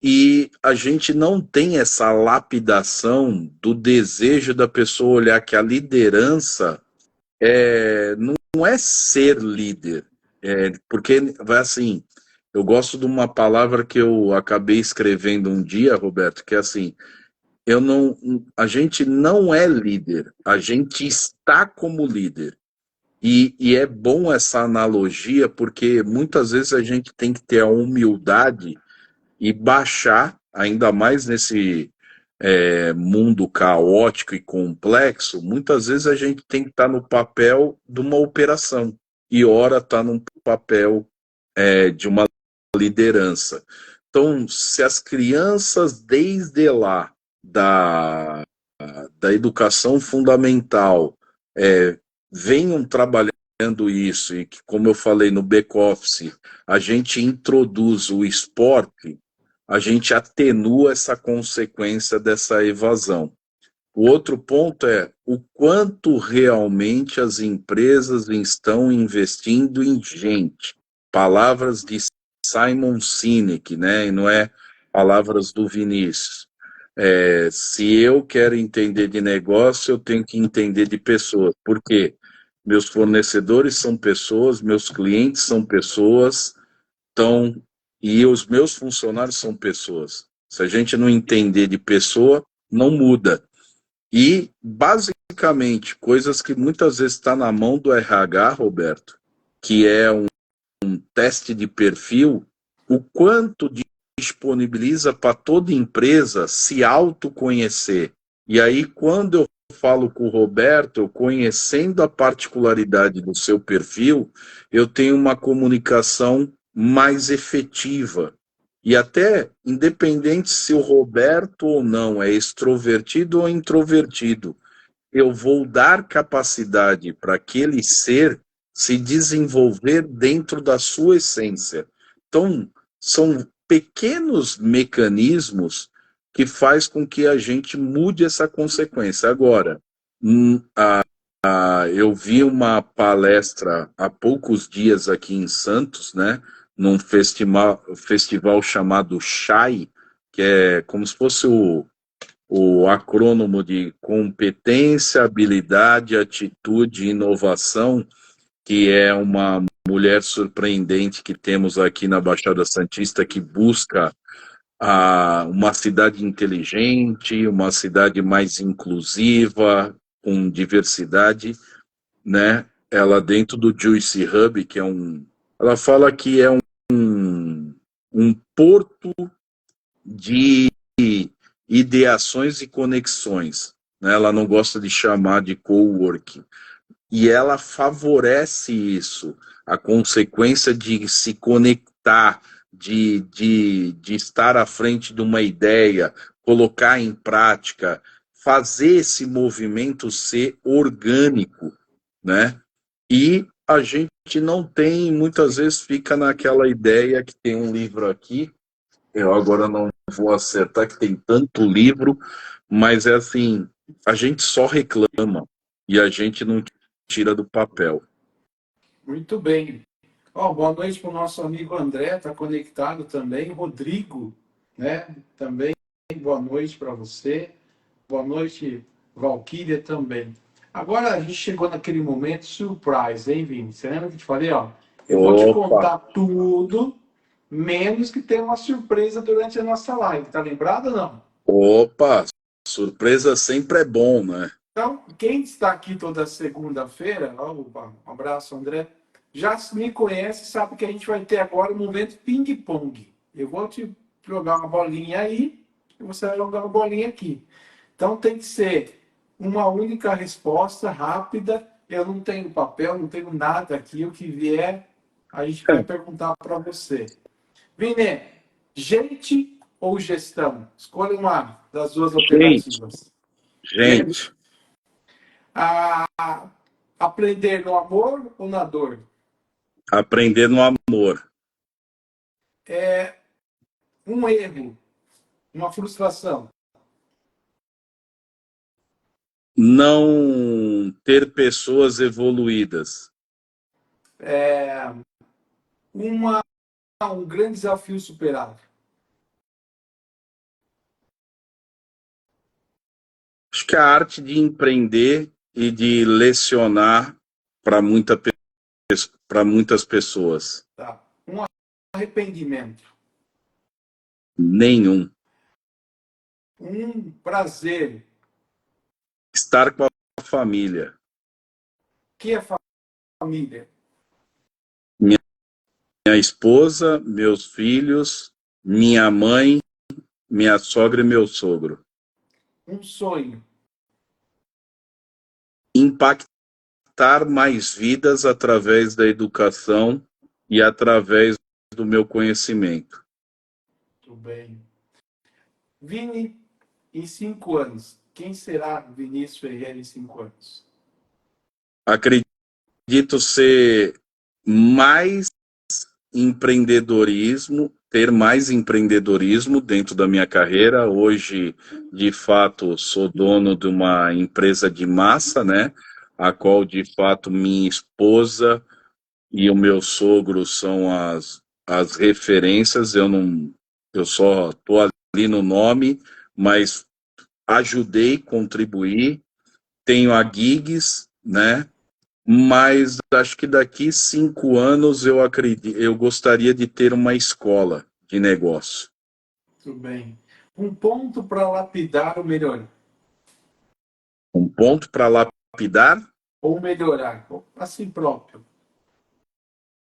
e a gente não tem essa lapidação do desejo da pessoa olhar que a liderança não é ser líder, porque vai assim, eu gosto de uma palavra que eu acabei escrevendo um dia, Roberto, que é assim, a gente não é líder, a gente está como líder. E é bom essa analogia, porque muitas vezes a gente tem que ter a humildade e baixar, ainda mais nesse mundo caótico e complexo, muitas vezes a gente tem que estar no papel de uma operação, e ora está num papel de uma liderança. Então, se as crianças, desde lá, da educação fundamental, venham trabalhando isso, e que, como eu falei no back-office, a gente introduz o esporte, a gente atenua essa consequência dessa evasão. O outro ponto é o quanto realmente as empresas estão investindo em gente. Palavras de Simon Sinek, né? E não é palavras do Vinícius. Se eu quero entender de negócio, eu tenho que entender de pessoas. Por quê? Meus fornecedores são pessoas, meus clientes são pessoas, então, e os meus funcionários são pessoas. Se a gente não entender de pessoa, não muda. E, basicamente, coisas que muitas vezes está na mão do RH, Roberto, que é um teste de perfil, o quanto disponibiliza para toda empresa se autoconhecer. E aí, quando eu falo com o Roberto, eu conhecendo a particularidade do seu perfil, eu tenho uma comunicação mais efetiva. E até, independente se o Roberto ou não é extrovertido ou introvertido, eu vou dar capacidade para aquele ser se desenvolver dentro da sua essência. Então, são pequenos mecanismos que faz com que a gente mude essa consequência. Agora, eu vi uma palestra há poucos dias aqui em Santos, né, num festival chamado CHAI, que é como se fosse o acrônomo de competência, habilidade, atitude e inovação, que é uma mulher surpreendente que temos aqui na Baixada Santista, que busca uma cidade inteligente, uma cidade mais inclusiva, com diversidade, né? Ela dentro do Juice Hub, que é ela fala que é um porto de ideações e conexões, né? Ela não gosta de chamar de coworking. E ela favorece isso, a consequência de se conectar, de estar à frente de uma ideia, colocar em prática, fazer esse movimento ser orgânico, né? E a gente não tem, muitas vezes fica naquela ideia que tem um livro aqui, eu agora não vou acertar que tem tanto livro, mas é assim, a gente só reclama e a gente não tira do papel. Muito bem. Boa noite para o nosso amigo André, está conectado também. Rodrigo, né? Também boa noite para você. Boa noite, Valquíria também. Agora a gente chegou naquele momento surprise, hein, Vini? Você lembra que eu te falei, ó? Eu vou te Opa, contar tudo, menos que tem uma surpresa durante a nossa live. Tá lembrado ou não? opa, surpresa sempre é bom, né? Então, quem está aqui toda segunda-feira, opa, um abraço, André, já me conhece, sabe que a gente vai ter agora um momento ping-pong. Eu vou te jogar uma bolinha aí e você vai jogar uma bolinha aqui. Então tem que ser uma única resposta rápida. Eu não tenho papel, não tenho nada aqui. O que vier, a gente vai perguntar para você. Vini, gente ou gestão? Escolha uma das duas Gente, alternativas. gente, A aprender no amor ou na dor? aprender no amor. Um erro, uma frustração. Não ter pessoas evoluídas. Uma, um grande desafio superado. Acho que a arte de empreender e de lecionar para para muitas pessoas. Tá? Um arrependimento. Nenhum. Um prazer. Estar com a família. Que é família? Minha esposa, meus filhos, minha mãe, minha sogra e meu sogro. Um sonho. Impactar mais vidas através da educação e através do meu conhecimento. Tudo bem. Vini, em 5 anos. Quem será Vinícius Ferreira em 5 anos? Acredito ser mais empreendedorismo, ter mais empreendedorismo dentro da minha carreira. Hoje, de fato, sou dono de uma empresa de massa, né? A qual, de fato, minha esposa e o meu sogro são as referências. Eu não, eu só estou ali no nome, mas ajudei, contribuí. Tenho a Gigs, né? Mas acho que daqui 5 anos eu acredito, eu gostaria de ter uma escola de negócio. Tudo bem. Um ponto para lapidar ou melhorar? Um ponto para lapidar, Ou melhorar, assim próprio.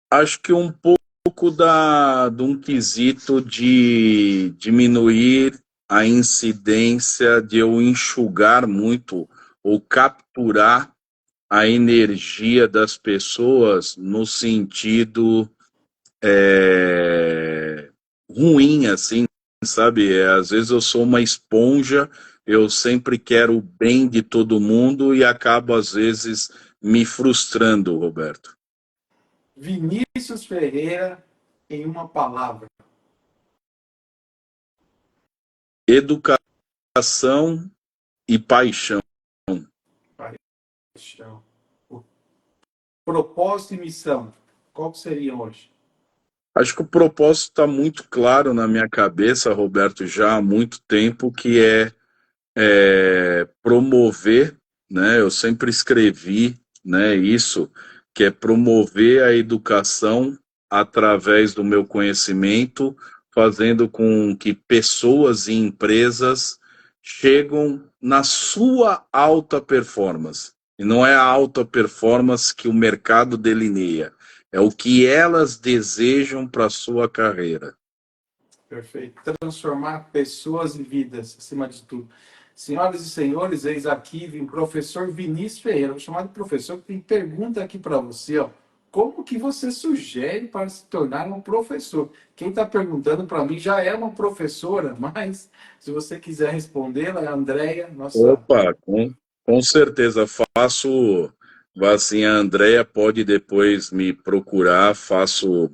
acho que um pouco de um quesito de diminuir a incidência de eu enxugar muito ou capturar a energia das pessoas no sentido ruim, assim, sabe? Às vezes eu sou uma esponja, eu sempre quero o bem de todo mundo e acabo, às vezes, me frustrando, Roberto. Vinícius Ferreira em uma palavra. Educação e paixão. Paixão. Propósito e missão. Qual que seria hoje? Acho que o propósito está muito claro na minha cabeça, Roberto, já há muito tempo, que é promover, né? Eu sempre escrevi, né, isso, que é promover a educação através do meu conhecimento, fazendo com que pessoas e empresas chegam na sua alta performance. E não é a alta performance que o mercado delineia, é o que elas desejam para a sua carreira. Perfeito. Transformar pessoas e vidas, acima de tudo. Senhoras e senhores, eis aqui vem o professor Vinícius Ferreira. Vou chamar de professor, porque tem pergunta aqui para você, ó. Como que você sugere para se tornar um professor? Quem está perguntando para mim já é uma professora, mas se você quiser respondê-la, é a Andréia, nossa. Opa, com certeza faço, assim, a Andrea pode depois me procurar, faço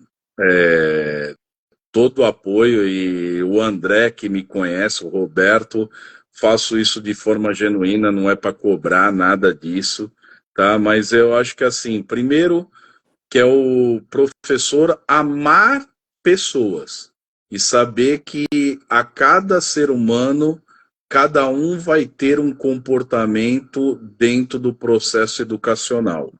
todo o apoio e o André que me conhece, o Roberto, faço isso de forma genuína, não é para cobrar nada disso, tá? Mas eu acho que assim, primeiro que é o professor amar pessoas e saber que a cada ser humano, cada um vai ter um comportamento dentro do processo educacional.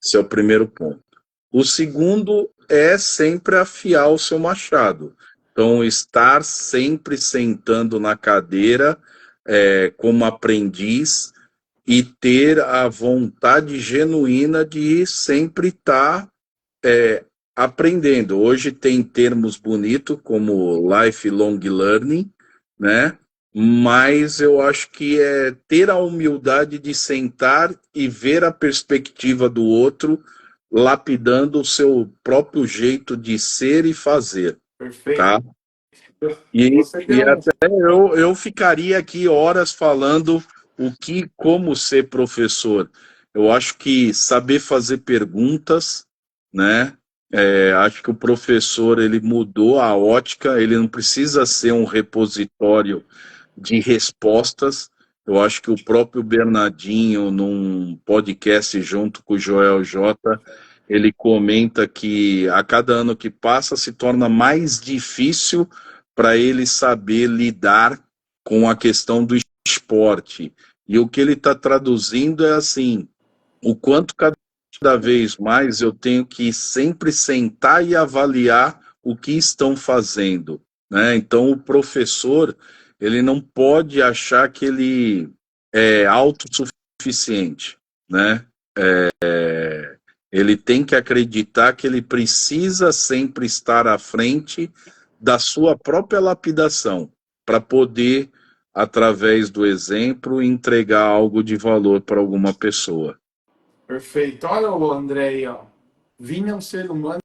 Esse é o primeiro ponto. O segundo é sempre afiar o seu machado. Então, estar sempre sentando na cadeira como aprendiz e ter a vontade genuína de sempre estar aprendendo. Hoje tem termos bonitos como lifelong learning, né? Mas eu acho que é ter a humildade de sentar e ver a perspectiva do outro, lapidando o seu próprio jeito de ser e fazer, Perfeito. tá? E, Você e deu. até eu ficaria aqui horas falando como ser professor. Eu acho que saber fazer perguntas, né? Acho que o professor ele mudou a ótica, ele não precisa ser um repositório de respostas. Eu acho que o próprio Bernardinho, num podcast junto com o Joel J, ele comenta que a cada ano que passa se torna mais difícil para ele saber lidar com a questão do esporte. E o que ele está traduzindo é assim, o quanto cada vez mais eu tenho que sempre sentar e avaliar o que estão fazendo, né? Então o professor ele não pode achar que ele é autossuficiente, né? Ele tem que acreditar que ele precisa sempre estar à frente da sua própria lapidação para poder, através do exemplo, entregar algo de valor para alguma pessoa. Perfeito. Olha o André aí, ó. Vini é um ser humano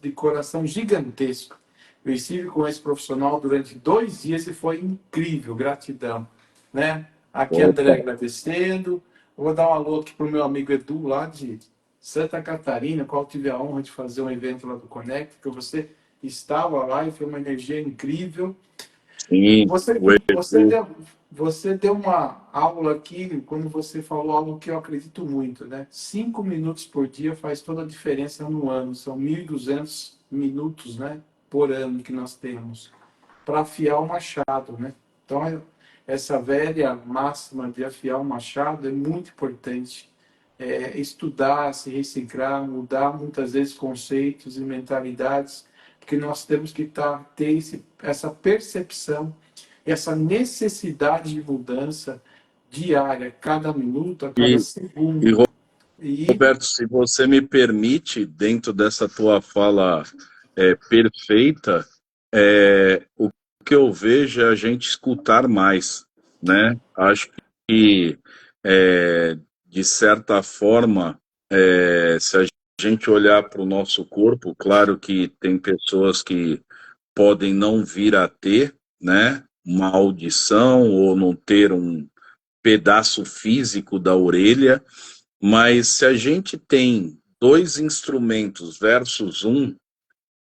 de coração gigantesco. Eu estive com esse profissional durante 2 dias e foi incrível. Gratidão. Né? Aqui André Opa. agradecendo. Eu vou dar um alô aqui para o meu amigo Edu, lá de Santa Catarina, qual tive a honra de fazer um evento lá do Connect, que você estava lá e foi uma energia incrível. Sim, Você, o você, Edu. deu, você deu uma aula aqui quando você falou algo que eu acredito muito, né? 5 minutos por dia faz toda a diferença no ano. São 1.200 minutos, né, por ano que nós temos para afiar o machado, né? Então, essa velha máxima de afiar o machado é muito importante. Estudar, se reciclar, mudar muitas vezes conceitos e mentalidades, porque nós temos que ter essa percepção, essa necessidade de mudança diária, cada minuto, a cada E, e segundo. E Roberto, se você me permite, dentro dessa tua fala perfeita, o que eu vejo é a gente escutar mais, né? Acho que, de certa forma, se a gente olhar para o nosso corpo, claro que tem pessoas que podem não vir a ter, né, uma audição ou não ter um pedaço físico da orelha, mas se a gente tem dois instrumentos versus um,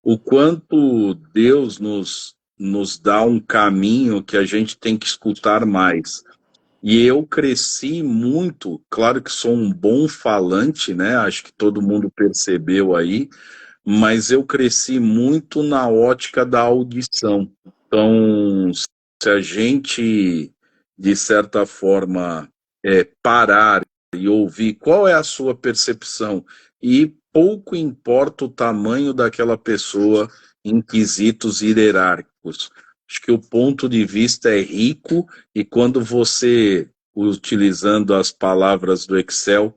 o quanto Deus nos dá um caminho que a gente tem que escutar mais. E eu cresci muito, claro que sou um bom falante, né? Acho que todo mundo percebeu aí, mas eu cresci muito na ótica da audição. Então, se a gente, de certa forma, parar e ouvir qual é a sua percepção, e pouco importa o tamanho daquela pessoa em quesitos hierárquicos. Acho que o ponto de vista é rico e quando você, utilizando as palavras do Excel,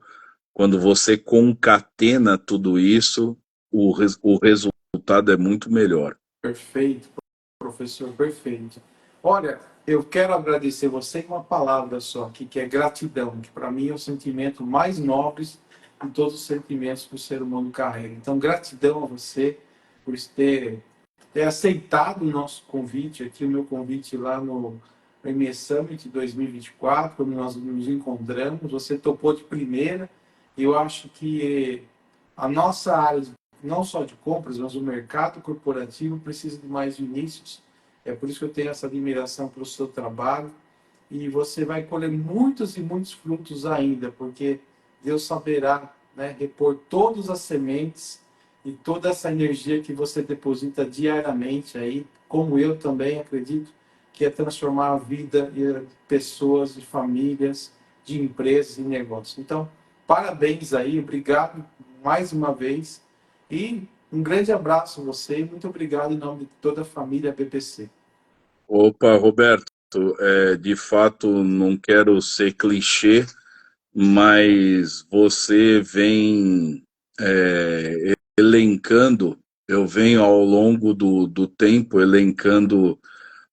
quando você concatena tudo isso, o resultado é muito melhor. perfeito, professor, perfeito. Olha, eu quero agradecer você em uma palavra só aqui, que é gratidão, que para mim é o sentimento mais nobre de todos os sentimentos que o ser humano carrega. Então, gratidão a você por ter aceitado o nosso convite, aqui o meu convite lá no MS Summit 2024, quando nós nos encontramos. Você topou de primeira. Eu acho que a nossa área, não só de compras, mas o mercado corporativo precisa de mais Vinícius. É por isso que eu tenho essa admiração pelo seu trabalho. E você vai colher muitos e muitos frutos ainda, porque Deus saberá, né, repor todas as sementes e toda essa energia que você deposita diariamente aí, como eu também acredito, que é transformar a vida de pessoas, de famílias, de empresas e negócios. Então, parabéns aí, obrigado mais uma vez E um grande abraço a você e muito obrigado em nome de toda a família BPC. Opa, Roberto, de fato não quero ser clichê, mas você vem elencando, eu venho ao longo do tempo elencando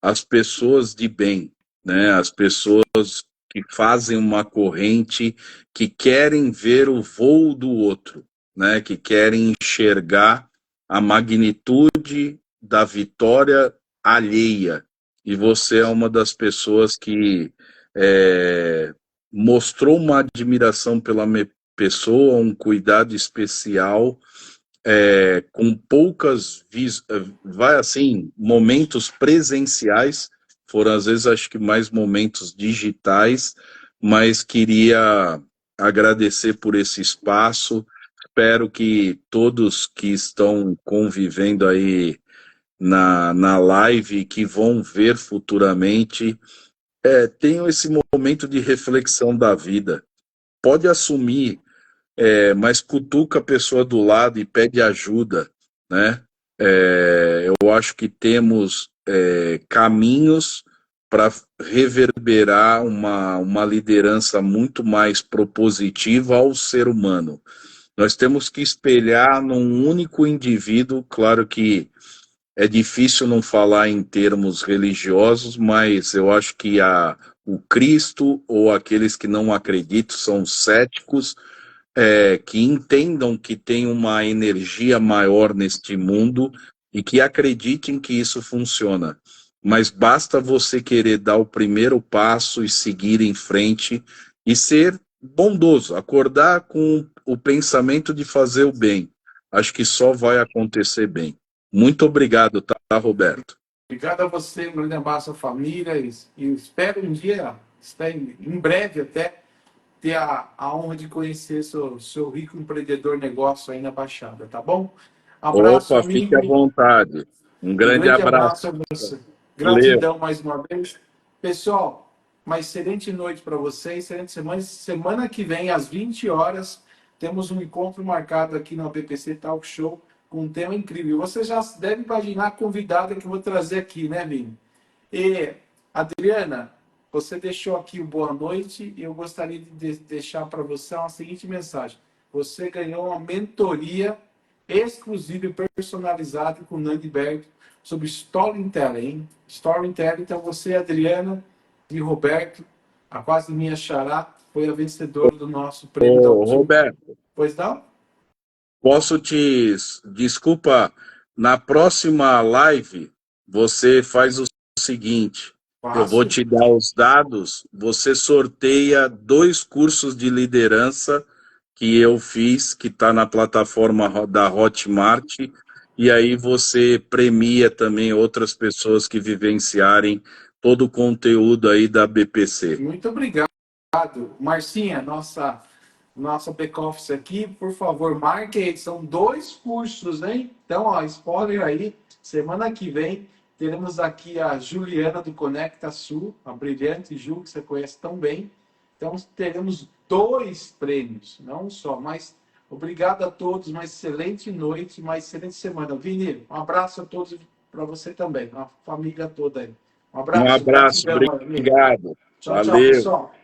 as pessoas de bem, né? As pessoas que fazem uma corrente, que querem ver o voo do outro, né? Que querem enxergar a magnitude da vitória alheia. E você é uma das pessoas que mostrou uma admiração pela minha pessoa, um cuidado especial, com poucas vai assim, momentos presenciais, foram às vezes acho que mais momentos digitais, mas queria agradecer por esse espaço. Espero que todos que estão convivendo aí na live, que vão ver futuramente, tenham esse momento de reflexão da vida. Pode assumir, mas cutuca a pessoa do lado e pede ajuda, né? Eu acho que temos caminhos para reverberar uma liderança muito mais propositiva ao ser humano. Nós temos que espelhar num único indivíduo, claro que é difícil não falar em termos religiosos, mas eu acho que o Cristo ou aqueles que não acreditam são céticos, que entendam que tem uma energia maior neste mundo e que acreditem que isso funciona. Mas basta você querer dar o primeiro passo e seguir em frente e ser bondoso, acordar com o pensamento de fazer o bem. Acho que só vai acontecer bem. Muito obrigado, tá, Roberto? Obrigado a você, um grande abraço à família e espero um dia, em breve até, ter a honra de conhecer seu rico empreendedor negócio aí na Baixada, tá bom? Abraço, Opa, fique à amigo. vontade. Um Um grande grande abraço. abraço a você. Valeu. Gratidão mais uma vez. Pessoal, uma excelente noite para vocês, excelente semana. Semana que vem, às 20 horas, temos um encontro marcado aqui no BPC Talk Show com um tema incrível. Você já deve imaginar a convidada que eu vou trazer aqui, né, Vini? E, Adriana, você deixou aqui o boa noite e eu gostaria de deixar para você uma seguinte mensagem. Você ganhou uma mentoria exclusiva e personalizada com o Nandi Berto sobre storytelling, hein? Storytelling, então você, Adriana e Roberto, a quase minha xará, foi a vencedora do nosso prêmio da Ô, última. Roberto, Pois não? posso desculpa, na próxima live você faz o seguinte, eu vou Fácil. te dar os dados, você sorteia 2 cursos de liderança que eu fiz, que está na plataforma da Hotmart, e aí você premia também outras pessoas que vivenciarem todo o conteúdo aí da BPC. Muito obrigado. Marcinha, nossa back-office aqui, por favor, marque aí, são 2 cursos, hein? Então, ó, spoiler aí, semana que vem teremos aqui a Juliana do Conecta Sul, a brilhante Ju, que você conhece tão bem. Então, teremos 2 prêmios, não um só, mas obrigado a todos, uma excelente noite, uma excelente semana. Vini, um abraço a todos para você também, a família toda aí. Um Um abraço, abraço, gratidão, amigo. obrigado. Tchau, tchau, Valeu. pessoal.